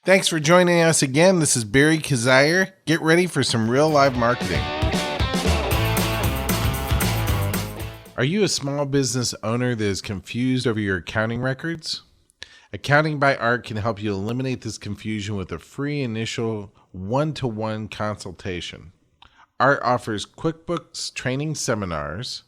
Thanks for joining us again. This is Barry Kazire. Get ready for some real live marketing. Are you a small business owner that is confused over your accounting records? Accounting by Art can help you eliminate this confusion with a free initial one-to-one consultation. Art offers QuickBooks training seminars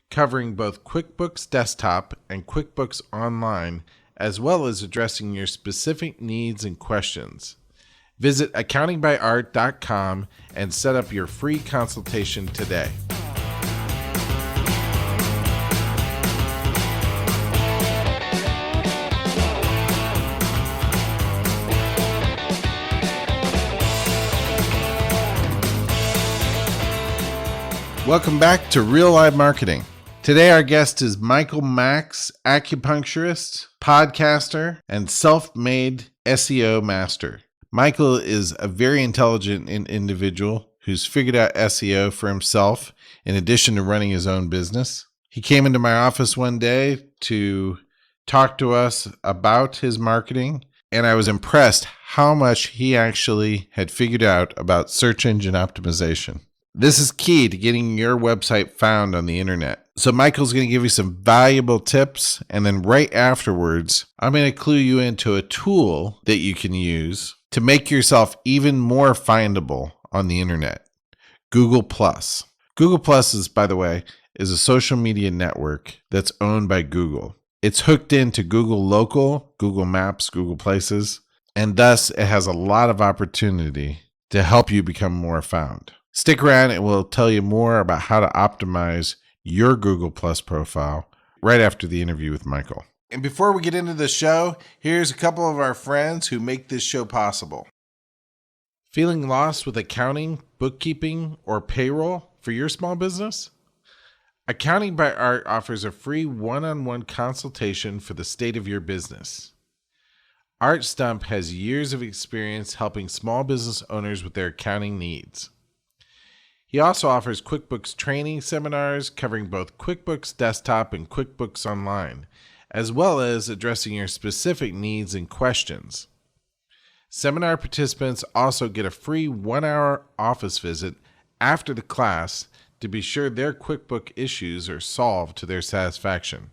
covering both QuickBooks Desktop and QuickBooks Online, as well as addressing your specific needs and questions. Visit accountingbyart.com and set up your free consultation today. Welcome back to Real Live Marketing. Today our guest is Michael Max, acupuncturist, podcaster, and self-made SEO master. Michael is a very intelligent individual who's figured out SEO for himself in addition to running his own business. He came into my office one day to talk to us about his marketing, and I was impressed how much he actually had figured out about search engine optimization. This is key to getting your website found on the internet. So Michael's going to give you some valuable tips, and then right afterwards, I'm going to clue you into a tool that you can use to make yourself even more findable on the internet. Google+. Google+, is, by the way, is a social media network that's owned by Google. It's hooked into Google Local, Google Maps, Google Places, and thus it has a lot of opportunity to help you become more found. Stick around and we'll tell you more about how to optimize your Google Plus profile right after the interview with Michael. And before we get into the show, here's a couple of our friends who make this show possible. Feeling lost with accounting, bookkeeping, or payroll for your small business? Accounting by Art offers a free one-on-one consultation for the state of your business. Art Stump has years of experience helping small business owners with their accounting needs. He also offers QuickBooks training seminars covering both QuickBooks Desktop and QuickBooks Online, as well as addressing your specific needs and questions. Seminar participants also get a free 1-hour office visit after the class to be sure their QuickBook issues are solved to their satisfaction.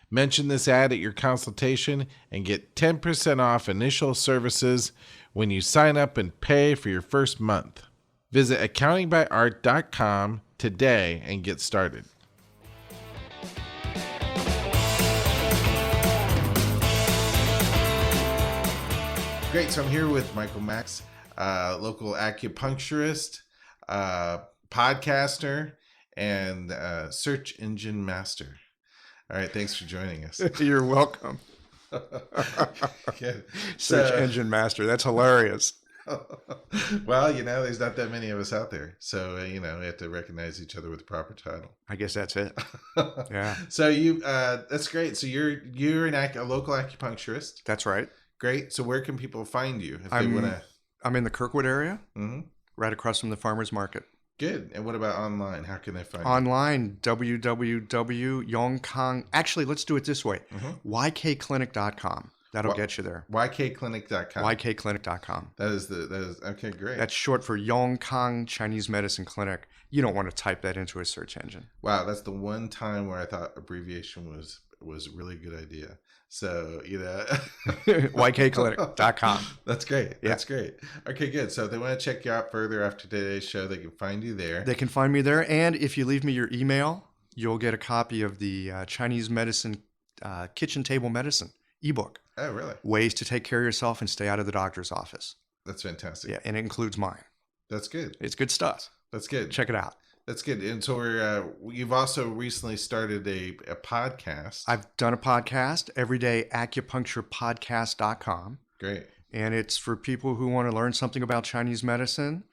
Mention this ad at your consultation and get 10% off initial services when you sign up and pay for your first month. Visit accountingbyart.com today and get started. Great, so I'm here with Michael Max, local acupuncturist, podcaster, and search engine master. All right, thanks for joining us. You're welcome. Search engine master, that's hilarious. Well, there's not that many of us out there. So, we have to recognize each other with the proper title. I guess that's it. Yeah. So that's great. So you're a local acupuncturist. That's right. Great. So where can people find you if I'm they want to? I'm in the Kirkwood area, right across from the farmer's market. Good. And what about online? How can they find you? Online, www.yongkang. Actually, let's do it this way. ykclinic.com. That'll get you there. ykclinic.com. ykclinic.com. That is okay, great. That's short for Yongkang Chinese Medicine Clinic. You don't want to type that into a search engine. Wow, that's the one time where I thought abbreviation was a really good idea. So, ykclinic.com. That's great. Yeah. That's great. Okay, good. So if they want to check you out further after today's show, they can find you there. They can find me there. And if you leave me your email, you'll get a copy of the Chinese Medicine Kitchen Table Medicine ebook. Oh, really? Ways to take care of yourself and stay out of the doctor's office. That's fantastic. Yeah, and it includes mine. That's good. It's good stuff. That's good. Check it out. That's good. And so you've also recently started a podcast. I've done a podcast, everydayacupuncturepodcast.com. Great. And it's for people who want to learn something about Chinese medicine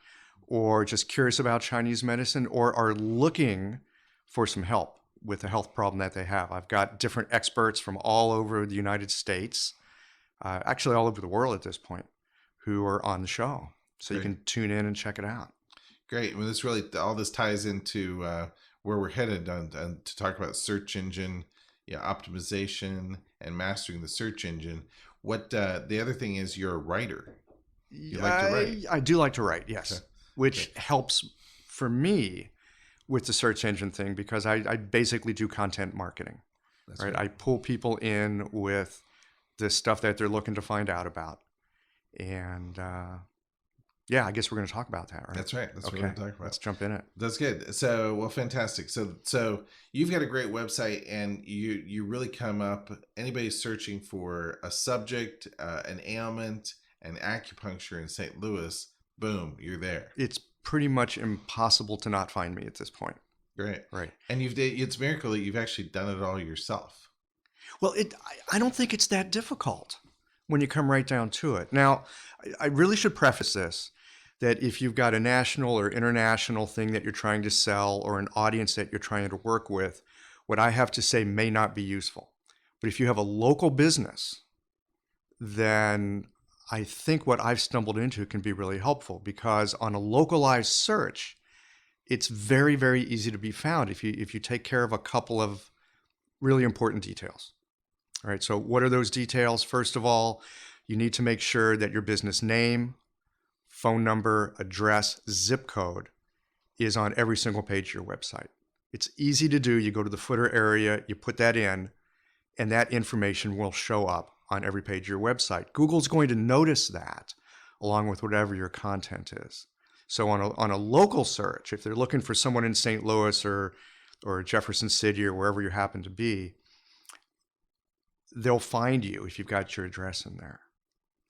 or just curious about Chinese medicine or are looking for some help with a health problem that they have. I've got different experts from all over the United States, actually all over the world at this point, who are on the show. So Great. You can tune in and check it out. Great. Well, all this ties into where we're headed to talk about search engine optimization and mastering the search engine. What the other thing is, you're a writer. You like to write. I do like to write, yes, Okay. which helps for me with the search engine thing because I basically do content marketing. That's Right? right. I pull people in with the stuff that they're looking to find out about. And yeah, I guess we're going to talk about that, right? That's right. That's what we're going to talk about. Let's jump in it. That's good. So, well, fantastic. So you've got a great website, and you really come up. Anybody searching for a subject, an ailment, an acupuncture in St. Louis, boom, you're there. It's pretty much impossible to not find me at this point. Great. Right. And it's a miracle that you've actually done it all yourself. Well, I don't think it's that difficult when you come right down to it. Now, I really should preface this, that if you've got a national or international thing that you're trying to sell or an audience that you're trying to work with, what I have to say may not be useful. But if you have a local business, then I think what I've stumbled into can be really helpful, because on a localized search, it's very, very easy to be found if you take care of a couple of really important details. All right, so what are those details? First of all, you need to make sure that your business name, phone number, address, zip code is on every single page of your website. It's easy to do. You go to the footer area, you put that in, and that information will show up on every page of your website. Google's going to notice that along with whatever your content is. So on a local search, if they're looking for someone in St. Louis or Jefferson City or wherever you happen to be, they'll find you if you've got your address in there.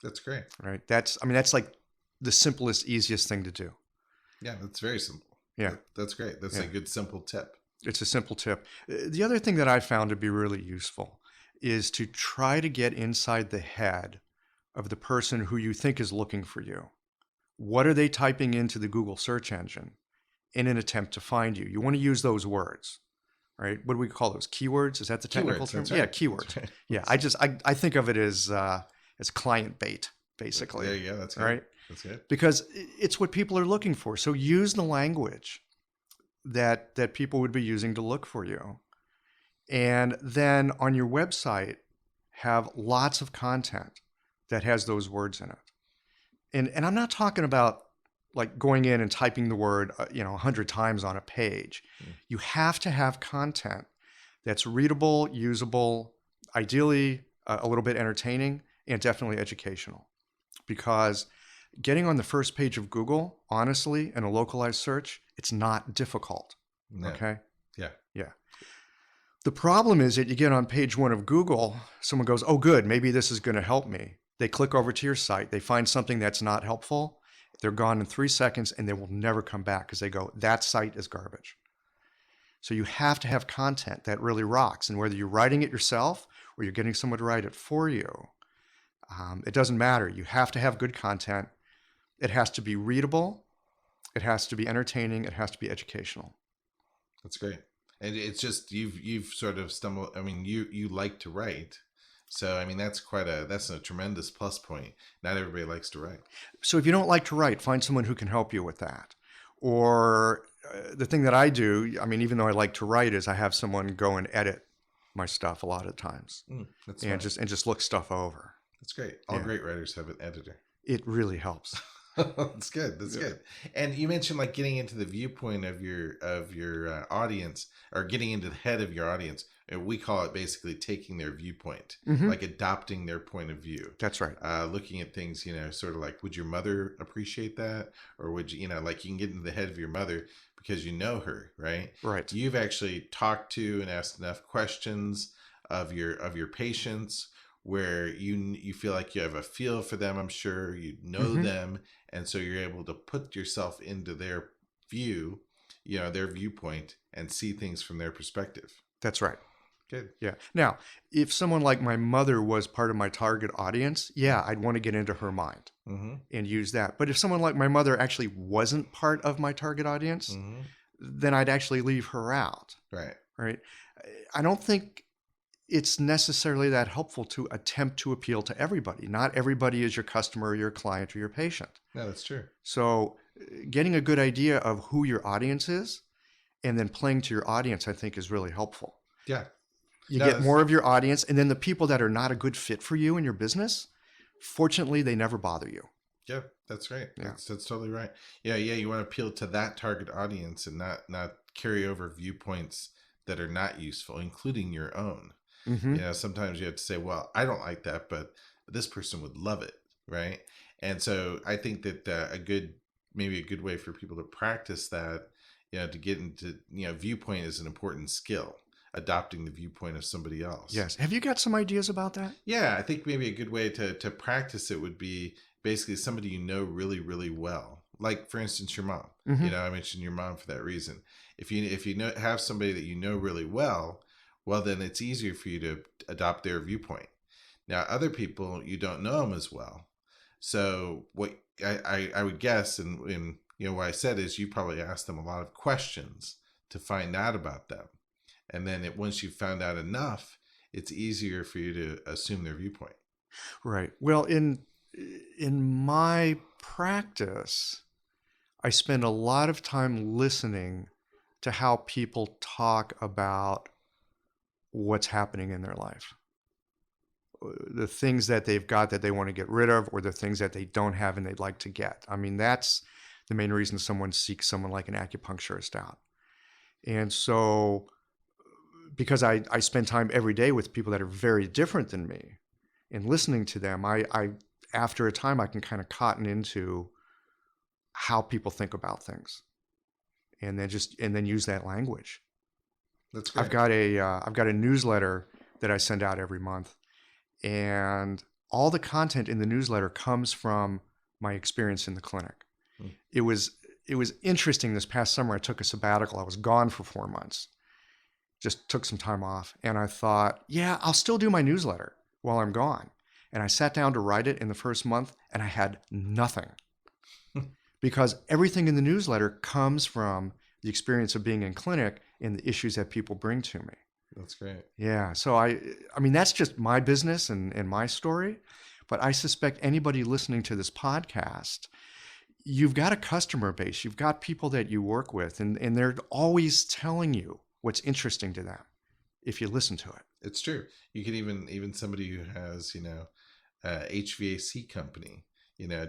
That's great. Right? That's like the simplest, easiest thing to do. Yeah, that's very simple. Yeah. That's great. That's a good, simple tip. It's a simple tip. The other thing that I found to be really useful is to try to get inside the head of the person who you think is looking for you. What are they typing into the Google search engine in an attempt to find you? You want to use those words, right? What do we call those? Keywords? Is that the technical term? Right. Yeah, keywords. Right. Yeah, I think of it as client bait, basically. There you go. That's good. Right? That's good. Because it's what people are looking for. So use the language that people would be using to look for you. And then on your website, have lots of content that has those words in it. And I'm not talking about like going in and typing the word 100 times on a page. You have to have content that's readable, usable, ideally a little bit entertaining, and definitely educational. Because getting on the first page of Google, honestly, in a localized search, it's not difficult. No. Okay? Yeah. Yeah. The problem is that you get on page 1 of Google, someone goes, oh, good, maybe this is going to help me. They click over to your site, they find something that's not helpful, they're gone in 3 seconds, and they will never come back because they go, that site is garbage. So you have to have content that really rocks. And whether you're writing it yourself or you're getting someone to write it for you, it doesn't matter. You have to have good content. It has to be readable. It has to be entertaining. It has to be educational. That's great. And it's just, you've sort of stumbled. I mean, you like to write. So, I mean, that's a tremendous plus point. Not everybody likes to write. So if you don't like to write, find someone who can help you with that. Or the thing that I do, I mean, even though I like to write, is I have someone go and edit my stuff a lot of times. That's and just look stuff over. That's great. All great writers have an editor. It really helps. That's good. That's good. And you mentioned like getting into the viewpoint of your audience, or getting into the head of your audience. And we call it basically taking their viewpoint, like adopting their point of view. That's right. Looking at things, sort of like, would your mother appreciate that? Or would you, like you can get into the head of your mother because you know her, right? Right. You've actually talked to and asked enough questions of your patients where you feel like you have a feel for them. I'm sure you know them. And so you're able to put yourself into their view, their viewpoint, and see things from their perspective. That's right. Good. Yeah. Now, if someone like my mother was part of my target audience, yeah, I'd want to get into her mind and use that. But if someone like my mother actually wasn't part of my target audience, then I'd actually leave her out. Right. Right. I don't think it's necessarily that helpful to attempt to appeal to everybody. Not everybody is your customer or your client or your patient. No, that's true. So getting a good idea of who your audience is and then playing to your audience, I think, is really helpful. Yeah. You No, get more of your audience, and then the people that are not a good fit for you and your business, fortunately, they never bother you. yeah, that's right. Yeah. That's totally right. Yeah, you want to appeal to that target audience and not carry over viewpoints that are not useful, including your own. Mm-hmm. Sometimes you have to say, well, I don't like that, but this person would love it, right? And so I think that maybe a good way for people to practice that, to get into, viewpoint is an important skill, adopting the viewpoint of somebody else. Yes. Have you got some ideas about that? Yeah, I think maybe a good way to practice it would be basically somebody you know really, really well. Like, for instance, your mom. Mm-hmm. I mentioned your mom for that reason. If you have somebody that you know really well, then it's easier for you to adopt their viewpoint. Now, other people, you don't know them as well. So what I would guess, and what I said is you probably ask them a lot of questions to find out about them. And then once you've found out enough, it's easier for you to assume their viewpoint. Right. Well, in my practice, I spend a lot of time listening to how people talk about what's happening in their life, the things that they've got that they want to get rid of, or the things that they don't have and they'd like to get. I mean, that's the main reason someone seeks someone like an acupuncturist out. And so, because I spend time every day with people that are very different than me, and listening to them, I after a time I can kind of cotton into how people think about things, and then use that language. That's great. I've got a newsletter that I send out every month, and all the content in the newsletter comes from my experience in the clinic. It was interesting. This past summer, I took a sabbatical. I was gone for 4 months. Just took some time off, and I thought, yeah, I'll still do my newsletter while I'm gone. And I sat down to write it in the first month, and I had nothing. Because everything in the newsletter comes from the experience of being in clinic and the issues that people bring to me. That's great. Yeah. So I mean, that's just my business and my story. But I suspect anybody listening to this podcast, you've got a customer base. You've got people that you work with, and they're always telling you what's interesting to them if you listen to it. It's true. You can even somebody who has, HVAC company,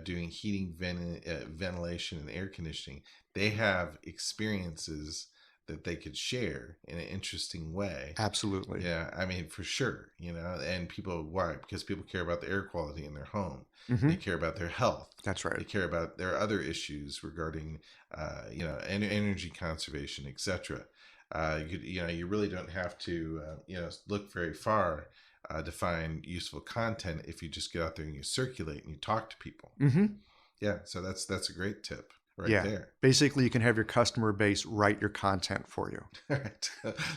doing heating, ventilation, and air conditioning. They have experiences that they could share in an interesting way. Absolutely. Yeah, I mean, for sure, and people, why? Because people care about the air quality in their home. Mm-hmm. They care about their health. That's right. They care about their other issues regarding, energy conservation, etc. You really don't have to, look very far to find useful content if you just get out there and you circulate and you talk to people. Mm-hmm. Yeah, so that's a great tip right there. Basically, you can have your customer base write your content for you. Right.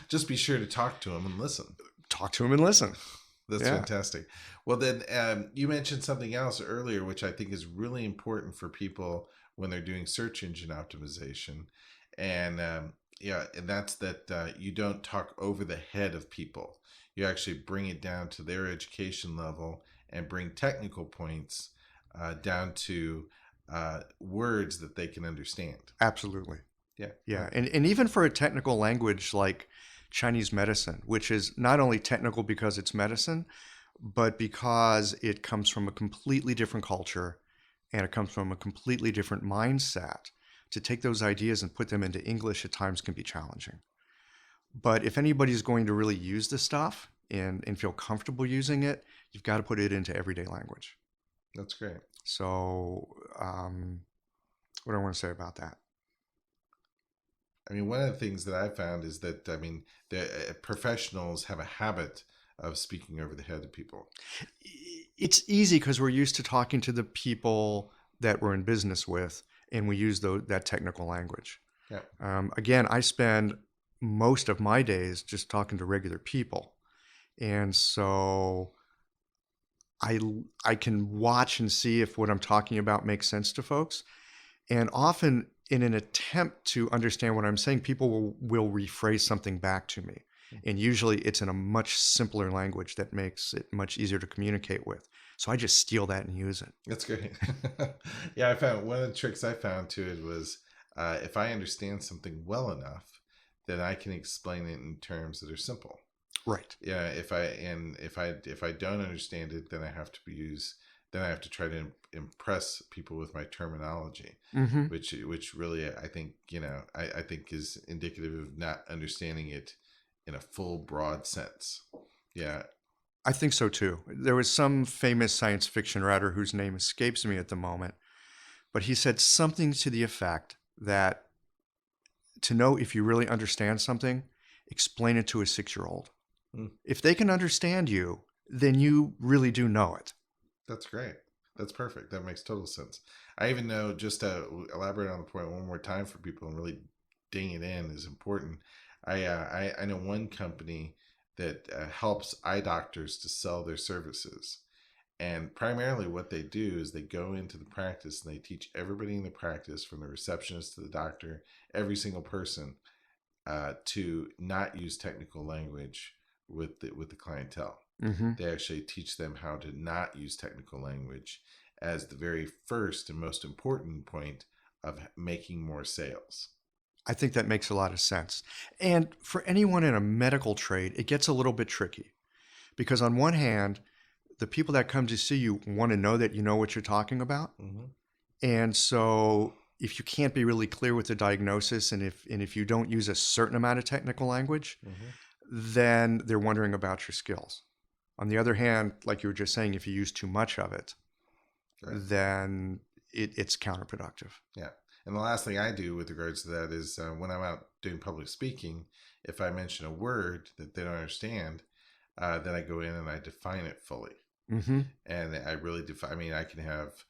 Just be sure to talk to them and listen. Talk to them and listen. That's fantastic. Well, then you mentioned something else earlier, which I think is really important for people when they're doing search engine optimization. And and that's that you don't talk over the head of people. You actually bring it down to their education level and bring technical points down to words that they can understand. Absolutely. Yeah. Yeah. And even for a technical language like Chinese medicine, which is not only technical because it's medicine, but because it comes from a completely different culture and it comes from a completely different mindset, to take those ideas and put them into English at times can be challenging. But if anybody's going to really use this stuff and feel comfortable using it, you've got to put it into everyday language. That's great. So what do I want to say about that? I mean, one of the things that I found is that, the professionals have a habit of speaking over the head of people. It's easy because we're used to talking to the people that we're in business with, and we use that technical language. Yeah. Again, I spend most of my days just talking to regular people. And so I can watch and see if what I'm talking about makes sense to folks. And often in an attempt to understand what I'm saying, people will rephrase something back to me. And usually it's in a much simpler language that makes it much easier to communicate with. So I just steal that and use it. That's great. Yeah, I found one of the tricks I found to it was if I understand something well enough, then I can explain it in terms that are simple. Right. Yeah, if I don't understand it, then I have to try to impress people with my terminology, Mm-hmm. which really I think I think is indicative of not understanding it in a full broad sense. Yeah. I think so too. There was some famous science fiction writer whose name escapes me at the moment, but he said something to the effect that to know if you really understand something, explain it to a 6-year-old. Mm, If they can understand you, then you really do know it. that's great. That's perfect. That makes total sense. I even know, just to elaborate on the point one more time for people and really ding it in is important. I know one company that helps eye doctors to sell their services. And primarily what they do is they go into the practice and they teach everybody in the practice, from the receptionist to the doctor, every single person, to not use technical language with the clientele. Mm-hmm. They actually teach them how to not use technical language as the very first and most important point of making more sales. I think that makes a lot of sense. And for anyone in a medical trade, it gets a little bit tricky because, on one hand, the people that come to see you want to know that you know what you're talking about. Mm-hmm. And so, if you can't be really clear with the diagnosis, and if you don't use a certain amount of technical language, Mm-hmm. then they're wondering about your skills. On the other hand, like you were just saying, if you use too much of it, Right. then it's counterproductive. Yeah. And the last thing I do with regards to that is when I'm out doing public speaking, if I mention a word that they don't understand, then I go in and I define it fully. Mm-hmm. And I really define. I mean, I can have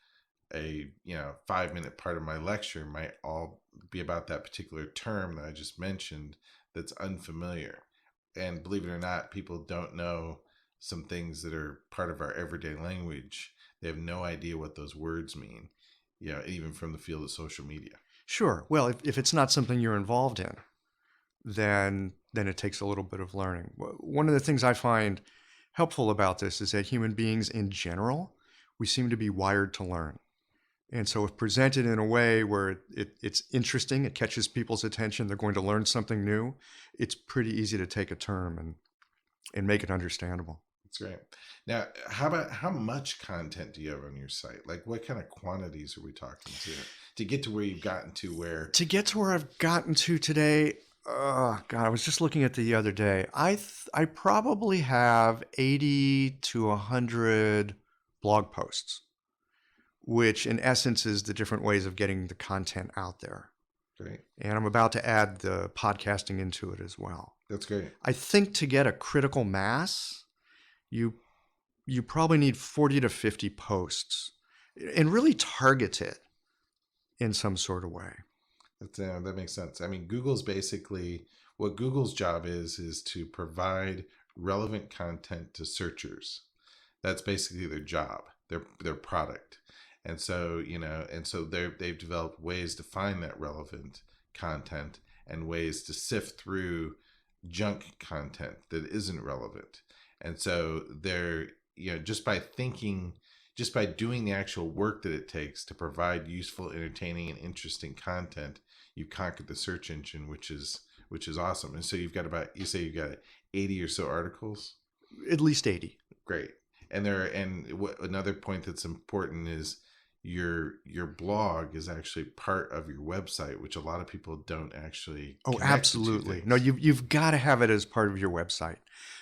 a 5-minute part of my lecture might all be about that particular term that I just mentioned that's unfamiliar. And believe it or not, people don't know some things that are part of our everyday language. They have no idea what those words mean, even from the field of social media. Sure. Well, if it's not something you're involved in, then it takes a little bit of learning. One of the things I find helpful about this is that human beings in general, we seem to be wired to learn. And so if presented in a way where it's interesting, it catches people's attention, they're going to learn something new, it's pretty easy to take a term and make it understandable. That's great. Now, how much content do you have on your site? Like, what kind of quantities are we talking to get to where you've gotten to where? To get to where I've gotten to today, God, I was just looking at the other day. I probably have 80 to 100 blog posts, which in essence is the different ways of getting the content out there. Great. And I'm about to add the podcasting into it as well. That's great. I think to get a critical mass, you probably need 40 to 50 posts and really target it in some sort of way. That makes sense. I mean, what Google's job is to provide relevant content to searchers. That's basically their job, their product. And so, they've developed ways to find that relevant content and ways to sift through junk content that isn't relevant. And so they're, just by doing the actual work that it takes to provide useful, entertaining, and interesting content, you conquered the search engine, which is awesome. And so you've got 80 or so articles? At least 80. Great. And another point that's important is your blog is actually part of your website, which a lot of people don't actually. Oh, absolutely. No, you've got to have it as part of your website.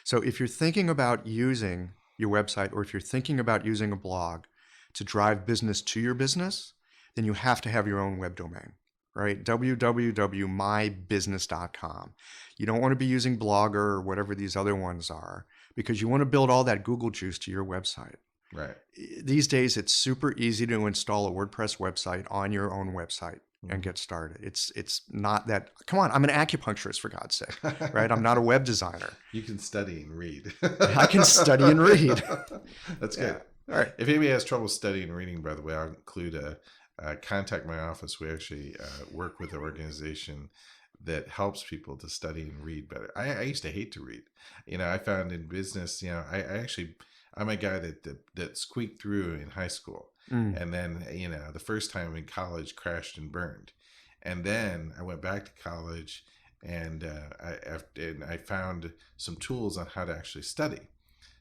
So if you're thinking about using your website, or if you're thinking about using a blog to drive business to your business, then you have to have your own web domain, right? www.mybusiness.com. You don't want to be using Blogger or whatever these other ones are, because you want to build all that Google juice to your website. Right. These days, it's super easy to install a WordPress website on your own website and get started. It's not that, come on, I'm an acupuncturist, for God's sake, right? I'm not a web designer. You can study and read. I can study and read. That's good. Yeah. All right. If anybody has trouble studying and reading, by the way, I'll include contact my office. We actually work with an organization that helps people to study and read better. I used to hate to read. I found in business, I'm a guy that squeaked through in high school. And then, the first time in college crashed and burned. And then I went back to college and I found some tools on how to actually study,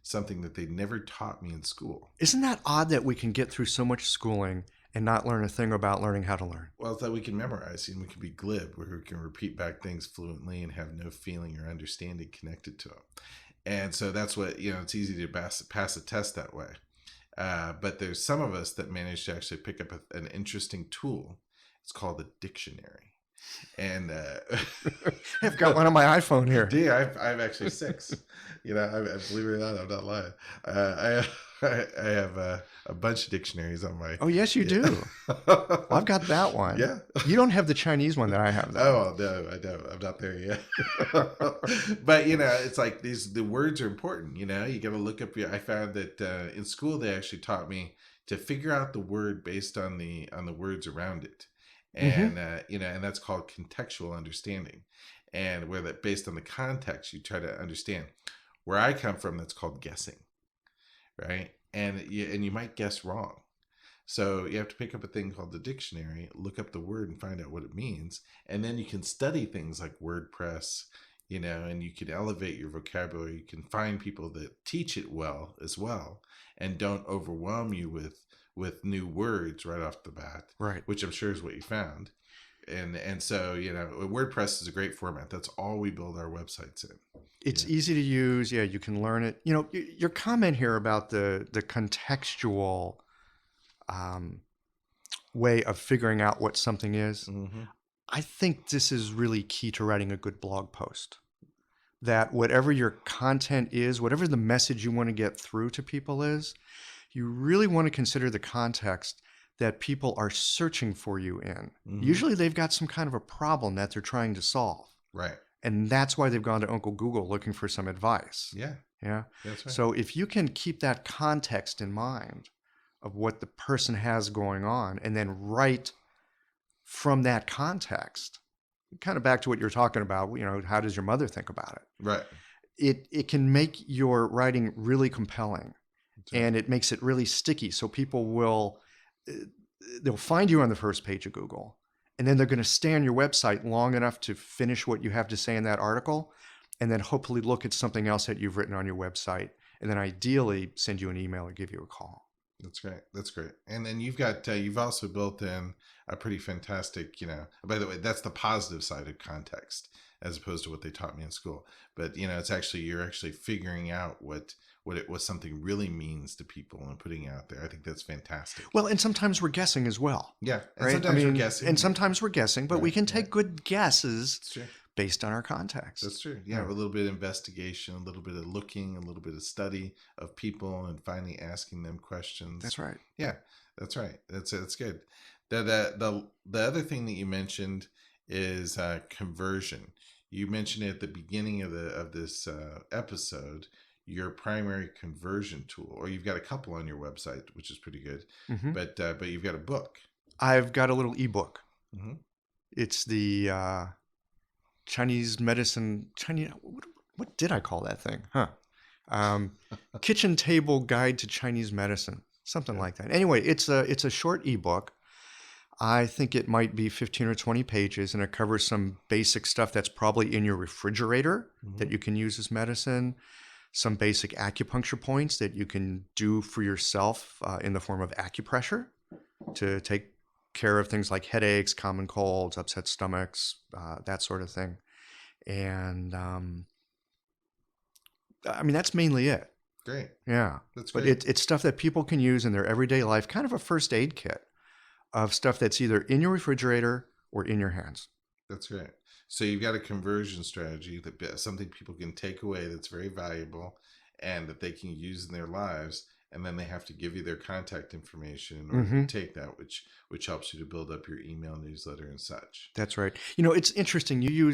something that they never taught me in school. Isn't that odd that we can get through so much schooling and not learn a thing about learning how to learn? Well, it's that we can memorize and we can be glib, where we can repeat back things fluently and have no feeling or understanding connected to them. And so that's what, it's easy to pass a test that way. But there's some of us that manage to actually pick up an interesting tool. It's called a dictionary. And I've got one on my iPhone here. D, I've actually 6. I believe it or not, I'm not lying. I have a bunch of dictionaries on my. Oh yes, you do. Well, I've got that one. Yeah. You don't have the Chinese one that I have, though. Oh no, I don't. I'm not there yet. But it's like the words are important. You got to look up. I found that in school they actually taught me to figure out the word based on the words around it. And and that's called contextual understanding, and where that based on the context you try to understand. Where I come from, that's called guessing, right? And you might guess wrong, so you have to pick up a thing called the dictionary, look up the word, and find out what it means, and then you can study things like WordPress, and you can elevate your vocabulary. You can find people that teach it well as well, and don't overwhelm you with new words right off the bat, right? Which I'm sure is what you found. And so, WordPress is a great format. That's all we build our websites in. It's easy to use. Yeah, you can learn it. Your comment here about the contextual way of figuring out what something is, I think this is really key to writing a good blog post. That whatever your content is, whatever the message you want to get through to people is, you really want to consider the context that people are searching for you in. Usually they've got some kind of a problem that they're trying to solve. Right. And that's why they've gone to Uncle Google looking for some advice. Yeah. Yeah. That's right. So if you can keep that context in mind of what the person has going on, and then write from that context, kind of back to what you're talking about, how does your mother think about it? Right. It can make your writing really compelling. And it makes it really sticky. So people they'll find you on the first page of Google, and then they're going to stay on your website long enough to finish what you have to say in that article, and then hopefully look at something else that you've written on your website, and then ideally send you an email or give you a call. That's great. That's great. And then you've also built in a pretty fantastic, by the way, that's the positive side of context as opposed to what they taught me in school. But, it's you're actually figuring out what something really means to people and putting it out there. I think that's fantastic. Well, and sometimes we're guessing as well. Yeah. And right? sometimes we're guessing. And sometimes we're guessing, but we can take good guesses That's true. Based on our context. That's true. Yeah. A little bit of investigation, a little bit of looking, a little bit of study of people, and finally asking them questions. That's right. Yeah, that's right. That's good. The other thing that you mentioned is conversion. You mentioned at the beginning of this episode your primary conversion tool, or you've got a couple on your website, which is pretty good. But you've got a book. I've got a little ebook. It's the Chinese medicine. What did I call that thing? Kitchen Table Guide to Chinese Medicine, something like that. Anyway, it's a short ebook. I think it might be 15 or 20 pages, and it covers some basic stuff that's probably in your refrigerator that you can use as medicine. Some basic acupuncture points that you can do for yourself in the form of acupressure to take care of things like headaches, common colds, upset stomachs, that sort of thing. And that's mainly it. Great. Yeah. That's great. But it's stuff that people can use in their everyday life, kind of a first aid kit of stuff that's either in your refrigerator or in your hands. That's right. So you've got a conversion strategy, something people can take away that's very valuable and that they can use in their lives. And then they have to give you their contact information in order to take that, which helps you to build up your email newsletter and such. That's right. It's interesting. You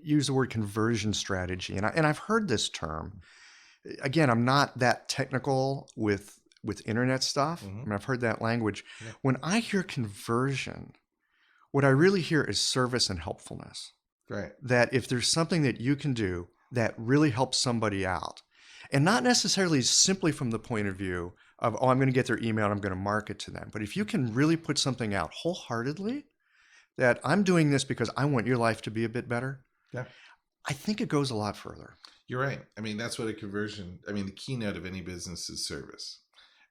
use the word conversion strategy, and I've heard this term. Again, I'm not that technical with internet stuff. I've heard that language. Yeah. When I hear conversion, what I really hear is service and helpfulness. Right. That if there's something that you can do that really helps somebody out, and not necessarily simply from the point of view of, I'm going to get their email and I'm going to market to them. But if you can really put something out wholeheartedly, that I'm doing this because I want your life to be a bit better, Yeah. I think it goes a lot further. You're right. I mean, that's what the keynote of any business is service,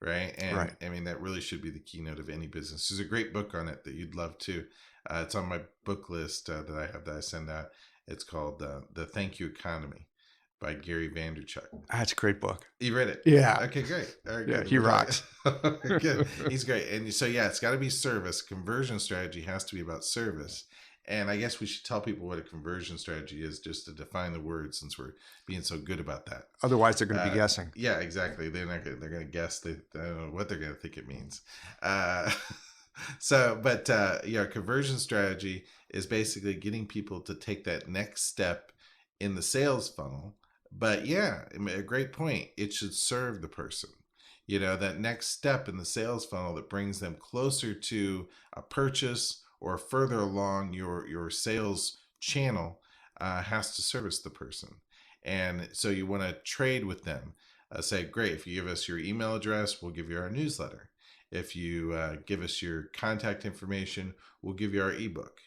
right? And Right. I mean, that really should be the keynote of any business. There's a great book on it that you'd love to. It's on my book list that I send out. It's called The Thank You Economy by Gary Vanderchuck. That's a great book. You read it? Yeah. Okay, great. All right, Yeah, good. he rocks. Good. He's great. And so, yeah, it's got to be service. Conversion strategy has to be about service. And I guess we should tell people what a conversion strategy is, just to define the word, since we're being so good about that. Otherwise, they're going to be guessing. Yeah, exactly. They're going to guess. They don't know what they're going to think it means. Conversion strategy is basically getting people to take that next step in the sales funnel. But yeah, a great point. It should serve the person. That next step in the sales funnel that brings them closer to a purchase or further along your sales channel has to service the person. And so you want to trade with them. Say, great, if you give us your email address, we'll give you our newsletter. If you give us your contact information, we'll give you our ebook.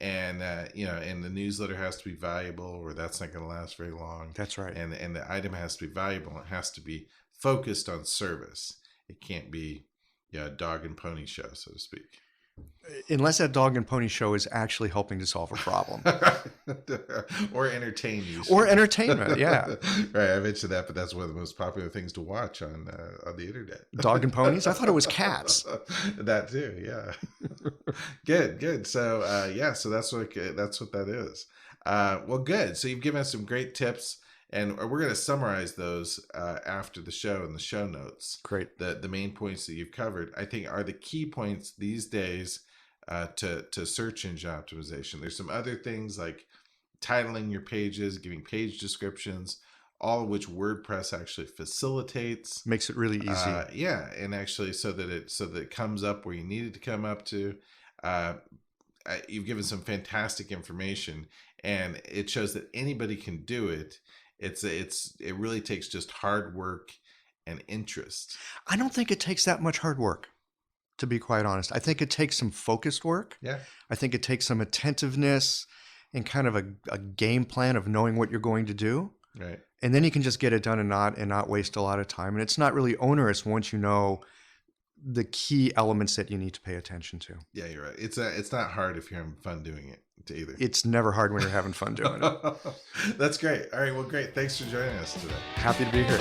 And and the newsletter has to be valuable, or that's not going to last very long. That's right. And the item has to be valuable. It has to be focused on service. It can't be a dog and pony show, so to speak. Unless that dog and pony show is actually helping to solve a problem. Or entertain you. Or entertainment, yeah. Right, I mentioned that, but that's one of the most popular things to watch on the internet. Dog and ponies? I thought it was cats. That too, yeah. Good. So so that's what that is. Well, good. So you've given us some great tips, and we're going to summarize those after the show in the show notes. Great. The main points that you've covered, I think, are the key points these days to search engine optimization. There's some other things like titling your pages, giving page descriptions, all of which WordPress actually facilitates. Makes it really easy. And actually so that it comes up where you need it to come up to. You've given some fantastic information, and it shows that anybody can do it. It really takes just hard work and interest. I don't think it takes that much hard work, to be quite honest. I think it takes some focused work. Yeah. I think it takes some attentiveness and kind of a game plan of knowing what you're going to do. Right. And then you can just get it done and not waste a lot of time. And it's not really onerous once you know the key elements that you need to pay attention to. Yeah, you're right. It's not hard if you're having fun doing it either. It's never hard when you're having fun doing it. That's great. All right. Well, great. Thanks for joining us today. Happy to be here.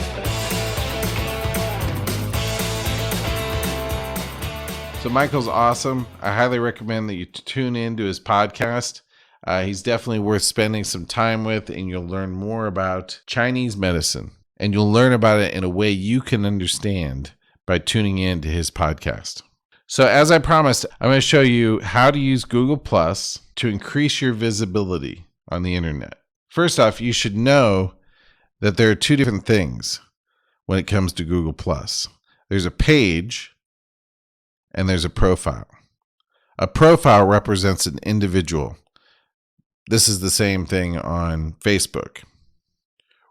So Michael's awesome. I highly recommend that you tune into his podcast. He's definitely worth spending some time with, and you'll learn more about Chinese medicine, and you'll learn about it in a way you can understand by tuning in to his podcast. So as I promised, I'm going to show you how to use Google Plus to increase your visibility on the internet. First off, you should know that there are two different things when it comes to Google Plus. There's a page and there's a profile. A profile represents an individual. This is the same thing on Facebook.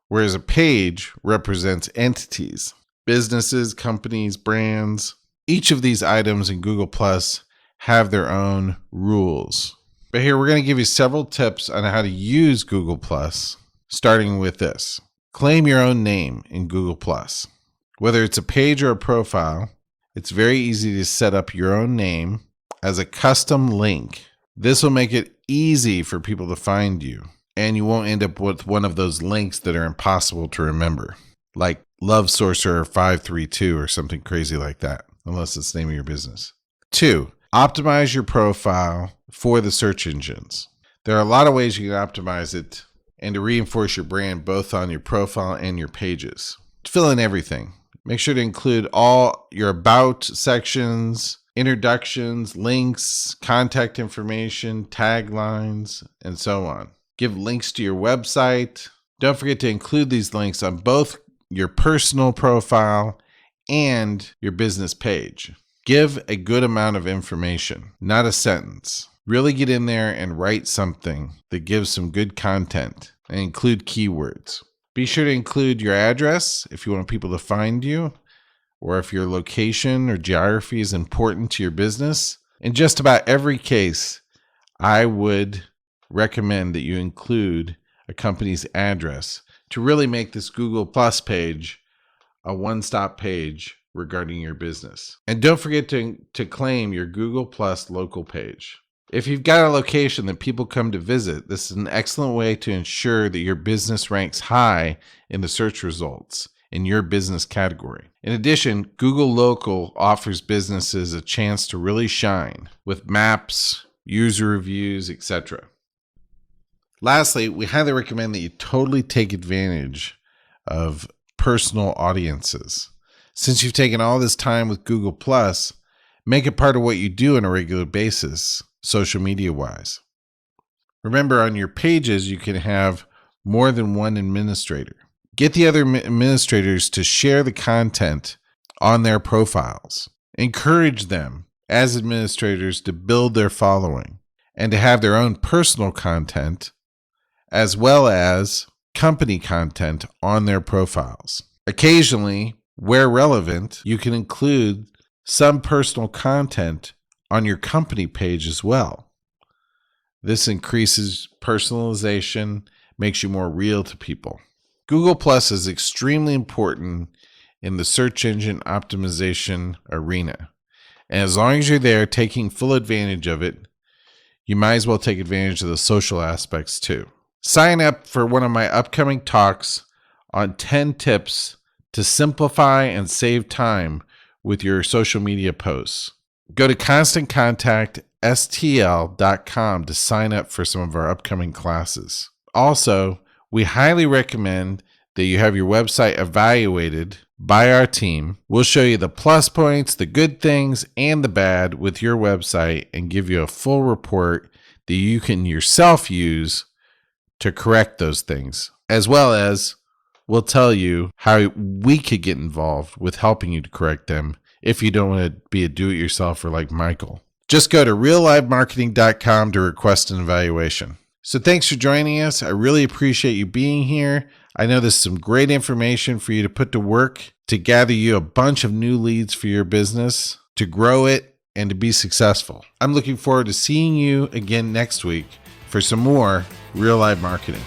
Whereas a page represents entities, businesses, companies, brands. Each of these items in Google Plus have their own rules. But here we're going to give you several tips on how to use Google Plus, starting with this. Claim your own name in Google Plus. Whether it's a page or a profile, it's very easy to set up your own name as a custom link. This will make it easy for people to find you, and you won't end up with one of those links that are impossible to remember, like Love Sorcerer 532 or something crazy like that, unless it's the name of your business. 2, optimize your profile for the search engines. There are a lot of ways you can optimize it and to reinforce your brand both on your profile and your pages. Fill in everything. Make sure to include all your about sections, introductions, links, contact information, taglines, and so on. Give links to your website. Don't forget to include these links on both your personal profile and your business page. Give a good amount of information, not a sentence. Really get in there and write something that gives some good content and include keywords. Be sure to include your address if you want people to find you, or if your location or geography is important to your business. In just about every case, I would recommend that you include a company's address to really make this Google Plus page a one-stop page regarding your business. And don't forget to claim your Google Plus local page. If you've got a location that people come to visit, this is an excellent way to ensure that your business ranks high in the search results in your business category. In addition, Google Local offers businesses a chance to really shine with maps, user reviews, etc. Lastly, we highly recommend that you totally take advantage of personal audiences. Since you've taken all this time with Google Plus, make it part of what you do on a regular basis, social media wise. Remember, on your pages, you can have more than one administrator. Get the other administrators to share the content on their profiles. Encourage them as administrators to build their following and to have their own personal content as well as company content on their profiles. Occasionally, where relevant, you can include some personal content on your company page as well. This increases personalization, makes you more real to people. Google Plus is extremely important in the search engine optimization arena. And as long as you're there taking full advantage of it, you might as well take advantage of the social aspects too. Sign up for one of my upcoming talks on 10 tips to simplify and save time with your social media posts. Go to constantcontactstl.com to sign up for some of our upcoming classes. Also, we highly recommend that you have your website evaluated by our team. We'll show you the plus points, the good things, and the bad with your website and give you a full report that you can yourself use to correct those things, as well as we'll tell you how we could get involved with helping you to correct them if you don't want to be a do-it-yourselfer like Michael. Just go to reallivemarketing.com to request an evaluation. So thanks for joining us. I really appreciate you being here. I know this is some great information for you to put to work to gather you a bunch of new leads for your business, to grow it, and to be successful. I'm looking forward to seeing you again next week for some more Real Live Marketing.